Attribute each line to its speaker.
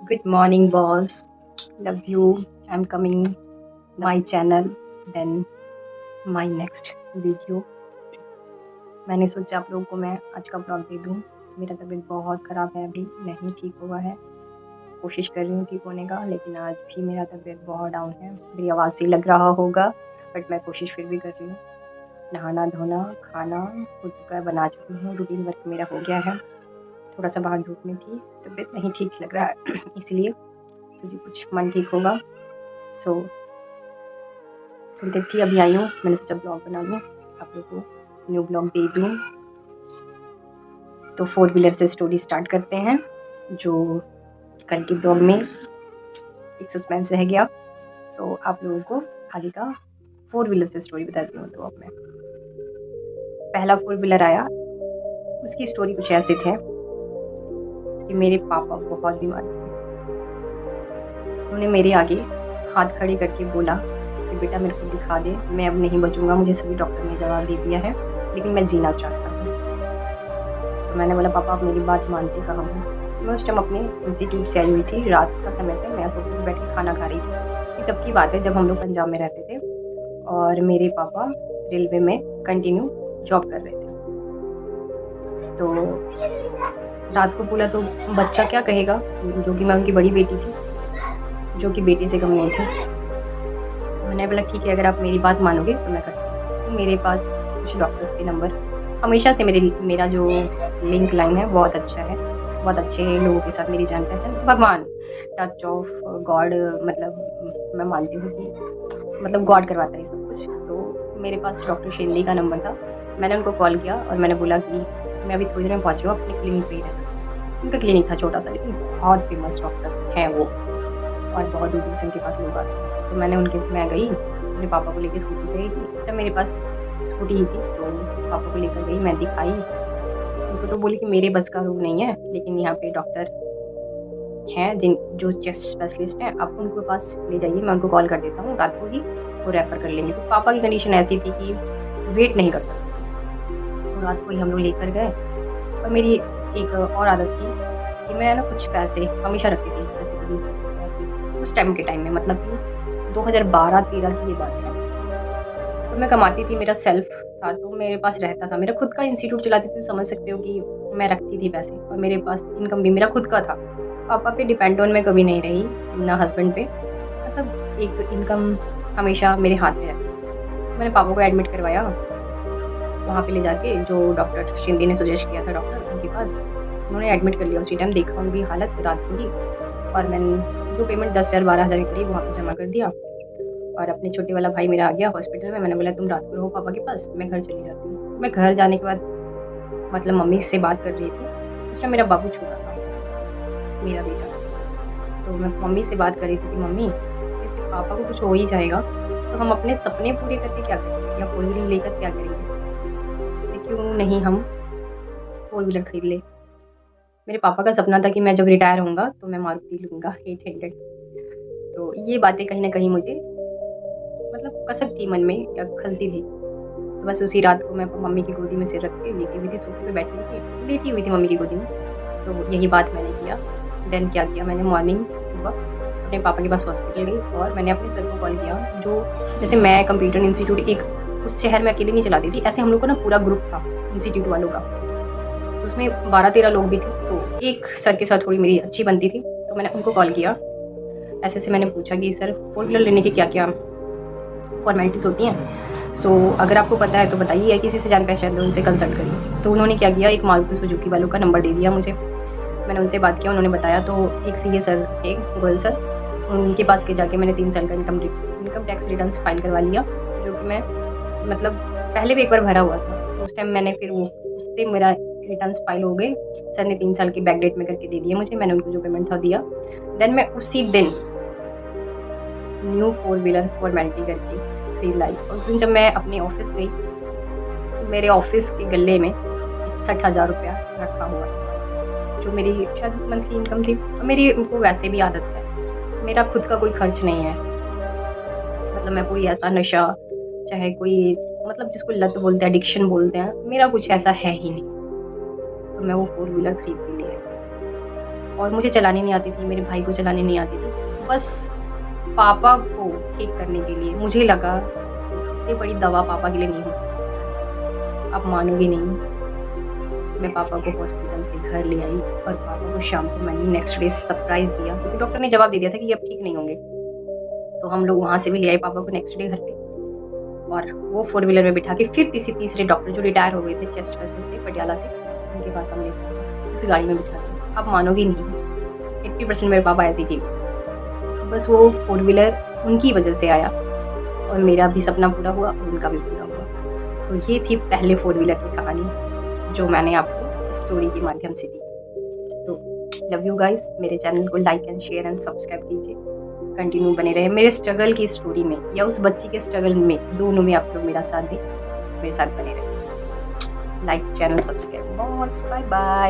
Speaker 1: Good morning, boss. Love you. I'm coming my channel. Then my next video. मैंने सोचा आप लोगों को मैं आज का ब्लॉग दे दूँ। मेरा तबीयत बहुत ख़राब है, अभी नहीं ठीक हुआ है। कोशिश कर रही हूँ ठीक होने का, लेकिन आज भी मेरा तबीयत बहुत डाउन है। मेरी आवाज़ से लग रहा होगा, बट मैं कोशिश फिर भी कर रही हूँ। नहाना धोना खाना खुद का बना चुकी हूँ, रूटीन वर्क मेरा हो गया है। थोड़ा सा बाहर धूप में थी, तबीयत नहीं ठीक लग रहा है इसलिए मुझे कुछ मन ठीक होगा। सो थोड़ी देर थी, अभी आई हूँ। मैंने सोचा ब्लॉग बना लूँ, आप लोगों को न्यू ब्लॉग दे दूँ। तो 4 व्हीलर से स्टोरी स्टार्ट करते हैं, जो कल के ब्लॉग में एक सस्पेंस रह गया। तो आप लोगों को आगे का 4 व्हीलर से स्टोरी बताती हूँ। तो अब मैं पहला 4 व्हीलर आया, उसकी स्टोरी कुछ ऐसे थे कि मेरे पापा बहुत बीमार थे। उन्होंने मेरे आगे हाथ खड़े करके बोला कि बेटा मेरे को दिखा दे, मैं अब नहीं बचूंगा, मुझे सभी डॉक्टर ने जवाब दे दिया है, लेकिन मैं जीना चाहता हूँ। तो मैंने बोला पापा आप मेरी बात मानते कहाँ हो। मैं उस टाइम अपने इंस्टीट्यूट से आई हुई थी, रात का समय था, मैं सोफे पर बैठ के खाना खा रही थी। तब की बात है जब हम लोग पंजाब में रहते थे और मेरे पापा रेलवे में कंटिन्यू जॉब कर रहे थे। तो रात को बोला तो बच्चा क्या कहेगा, जो कि मैं उनकी बड़ी बेटी थी, जो कि बेटे से कम नहीं थी। मैंने बोला ठीक है, अगर आप मेरी बात मानोगे तो मैं करती हूँ। तो मेरे पास कुछ डॉक्टर्स के नंबर हमेशा से मेरा जो लिंक लाइन है बहुत अच्छा है, बहुत अच्छे लोगों के साथ मेरी जान पहचान, भगवान टच ऑफ गॉड, मतलब मैं मानती हूँ कि मतलब गॉड करवाता है सब कुछ। तो मेरे पास डॉक्टर शिंदे का नंबर था। मैंने उनको कॉल किया और मैंने बोला कि मैं अभी थोड़ी देर में पहुँची हूँ, अपने क्लिनिक पे ही रहना। उनका क्लिनिक था छोटा सा, लेकिन बहुत फेमस डॉक्टर हैं वो, और बहुत दूर दूर से उनके पास लोग आते हैं। तो मैं गई, अपने पापा को लेकर स्कूटी पे गई थी। जब मेरे पास स्कूटी ही थी तो पापा को लेकर गई, मैं दिखाई उनको। तो बोली कि मेरे बस का रोग नहीं है, लेकिन यहाँ पे डॉक्टर हैं जो चेस्ट स्पेशलिस्ट हैं, आप उनके पास ले जाइए, मैं उनको कॉल कर देता हूँ, रात को ही वो रेफ़र कर लेंगे। तो पापा की कंडीशन ऐसी थी कि वेट नहीं कर सकते। तो रात को ही हम लोग लेकर गए। और मेरी एक और आदत थी कि मैं ना कुछ पैसे हमेशा रखती थी, जैसे कि 20-25 उस टाइम के टाइम में, मतलब कि 2012-13 की ये बात है। तो मैं कमाती थी, मेरा सेल्फ था, तो मेरे पास रहता था, मेरा खुद का इंस्टीट्यूट चलाती थी। तो समझ सकते हो कि मैं रखती थी पैसे, और मेरे पास इनकम भी मेरा खुद का था। पापा पे डिपेंड ऑन मैं कभी नहीं रही, ना हस्बैंड पे, मतलब एक इनकम हमेशा मेरे हाथ में रहती। मैंने पापा को एडमिट करवाया वहाँ पे ले जाके, जो डॉक्टर शिंदे ने सजेस्ट किया था, डॉक्टर उनके पास उन्होंने एडमिट कर लिया। उसी टाइम देखा उनकी हालत रात को ही, और मैंने जो पेमेंट 10,000-12,000 के करीब वहाँ पे जमा कर दिया। और अपने छोटे वाला भाई मेरा आ गया हॉस्पिटल में। मैंने बोला तुम रात को रहो पापा के पास, मैं घर चली जाती हूँ। मैं घर जाने के बाद मतलब मम्मी से बात कर रही थी, उस टाइम मेरा बाबू छोटा था, मेरा बेटा। तो मैं मम्मी से बात कर रही थी कि मम्मी पापा को कुछ हो ही जाएगा तो हम अपने सपने पूरे करके क्या करेंगे, या 4 व्हीलर लेकर क्या करेंगे, ऐसे क्यों नहीं हम 4 व्हीलर खरीद ले। मेरे पापा का सपना था कि मैं जब रिटायर होऊंगा तो मैं मारुति लूँगा 800। तो ये बातें कहीं ना कहीं मुझे मतलब कसक थी मन में, या खलती थी। तो बस उसी रात को मैं मम्मी की गोदी में सिर रख के लेटी हुई थी, सोफे पे बैठी हुई थी, लेटी हुई थी मम्मी की गोदी में। तो यही बात मैंने किया। देन क्या किया, मैंने मॉर्निंग सुबह अपने पापा के पास हॉस्पिटल गई और मैंने अपने सर को कॉल किया। जो जैसे मैं कंप्यूटर इंस्टीट्यूट एक उस शहर में अकेले नहीं चलाती थी, ऐसे हम लोग का ना पूरा ग्रुप था इंस्टीट्यूट वालों का, तो उसमें 12-13 लोग भी थे। तो एक सर के साथ थोड़ी मेरी अच्छी बनती थी, तो मैंने उनको कॉल किया। ऐसे से मैंने पूछा कि सर 4 व्हीलर लेने की क्या क्या फॉर्मेलिटीज़ होती हैं, सो अगर आपको पता है तो बताइए, या किसी से जान पहचान दो, उनसे कंसल्ट करिए। तो उन्होंने क्या किया, एक मारुति सुजुकी वालों का नंबर दे दिया मुझे। मैंने उनसे बात किया, उन्होंने बताया। तो एक सीए सर थे, गोयल सर, उनके पास के जाके मैंने 3 साल का इनकम टैक्स रिटर्न फाइल करवा लिया, जो कि मैं मतलब पहले भी एक बार भरा हुआ था। तो उस टाइम मैंने फिर उससे मेरा रिटर्न फाइल हो गए। सर ने 3 साल की बैक डेट में करके दे दिए मुझे, मैंने उनको जो पेमेंट था दिया। देन मैं उसी दिन न्यू 4 व्हीलर फॉर्मेलिटी करके खरीद लाई। और उस दिन जब मैं अपने ऑफिस गई, तो मेरे ऑफिस के गले में 61,000 रुपया रखा हुआ था, जो मेरी शायद मंथली इनकम थी। और मेरी उनको वैसे भी आदत है, मेरा खुद का कोई खर्च नहीं है, मतलब मैं कोई ऐसा नशा, चाहे कोई मतलब जिसको लत बोलते हैं, एडिक्शन बोलते हैं, मेरा कुछ ऐसा है ही नहीं। तो मैं वो 4 व्हीलर खरीद के लिए, और मुझे चलानी नहीं आती थी, मेरे भाई को चलानी नहीं आती थी। बस पापा को ठीक करने के लिए मुझे लगा इससे बड़ी दवा पापा के लिए नहीं होती। आप मानोगे नहीं, मैं पापा को हॉस्पिटल से घर ले आई और पापा को शाम को मैंने नेक्स्ट डे सरप्राइज़ दिया, क्योंकि डॉक्टर ने जवाब दे दिया था कि ये अब ठीक नहीं होंगे। तो हम लोग वहाँ से भी ले आए पापा को नेक्स्ट डे घर पे, और वो 4 व्हीलर में बिठा के फिर तीसरे डॉक्टर जो रिटायर हो गए थे चेस्ट स्पेशलिस्ट थे पटियाला से, उनके पास हम लेके गए, उस गाड़ी में बिठा के। आप मानोगे नहीं, 80% मेरे पापा ऐसे ही थे। बस वो 4 व्हीलर उनकी वजह से आया और मेरा भी सपना पूरा हुआ और उनका भी पूरा हुआ। तो ये थी पहले 4 व्हीलर की कहानी जो मैंने आपको स्टोरी के माध्यम से दी। तो लव यू गाइस, मेरे चैनल को like and share and subscribe कीजिए, कंटिन्यू बने रहे मेरे स्ट्रगल की स्टोरी में या उस बच्ची के स्ट्रगल में, दोनों में आप लोग मेरा साथ दें, मेरे साथ बने रहे। Like, channel subscribe, bye bye.